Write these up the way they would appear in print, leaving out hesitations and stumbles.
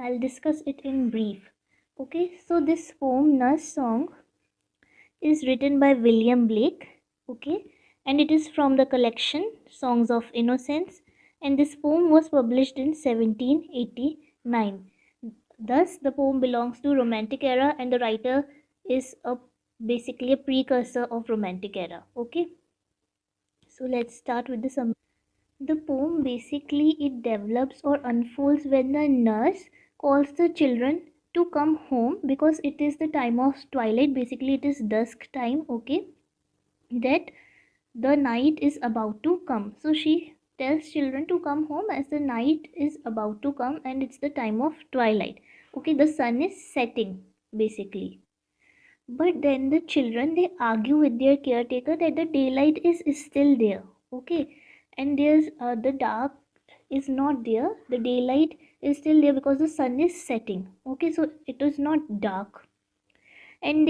I'll discuss it in brief. Okay, so this poem, Nurse Song, is written by William Blake. Okay, and it is from the collection Songs of Innocence, and this poem was published in 1789. Thus, the poem belongs to Romantic era, and the writer is basically a precursor of Romantic era. Okay, so let's start with the summary. The poem basically it develops or unfolds when the nurse calls the children to come home because it is the time of twilight. Basically, it is dusk time. Okay, that the night is about to come. So she tells children to come home as the night is about to come and it's the time of twilight. Okay, the sun is setting basically. But then the children they argue with their caretaker that the daylight is still there. Okay, and there's the dark is not there. The daylight is still there because the sun is setting. Okay, so it is not dark. And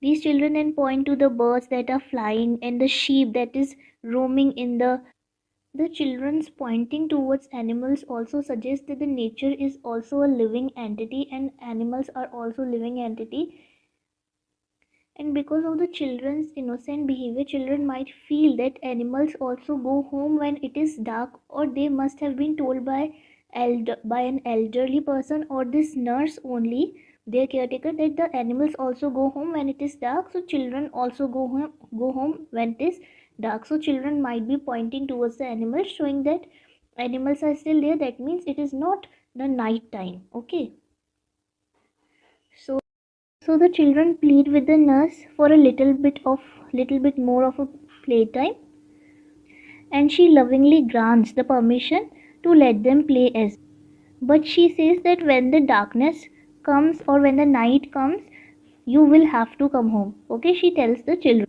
these children then point to the birds that are flying and the sheep that is roaming in the children's pointing towards animals also suggests that the nature is also a living entity and animals are also living entity. And because of the children's innocent behavior, children might feel that animals also go home when it is dark, or they must have been told by an elderly person or this nurse only, their caretaker, that the animals also go home when it is dark. So children also go home when it is dark. So children might be pointing towards the animals, showing that animals are still there. That means it is not the night time. Okay. So the children plead with the nurse for a little bit more of a playtime, and she lovingly grants the permission to let them play as. But she says that when the darkness comes or when the night comes, you will have to come home. Okay, she tells the children.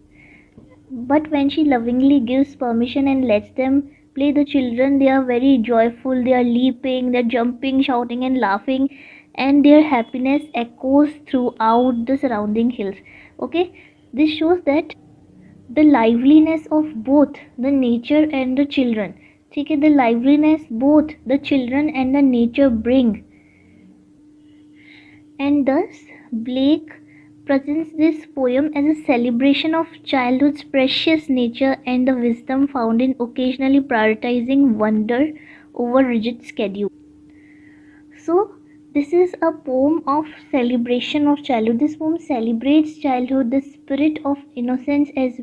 But when she lovingly gives permission and lets them play, the children they are very joyful, they are leaping, they're jumping, shouting and laughing, and their happiness echoes throughout the surrounding hills. Okay, this shows that the liveliness of both the nature and the children. ठीक है, the liveliness both the children and the nature bring, and thus Blake presents this poem as a celebration of childhood's precious nature and the wisdom found in occasionally prioritizing wonder over rigid schedule. So, this is a poem of celebration of childhood. This poem celebrates childhood, the spirit of innocence as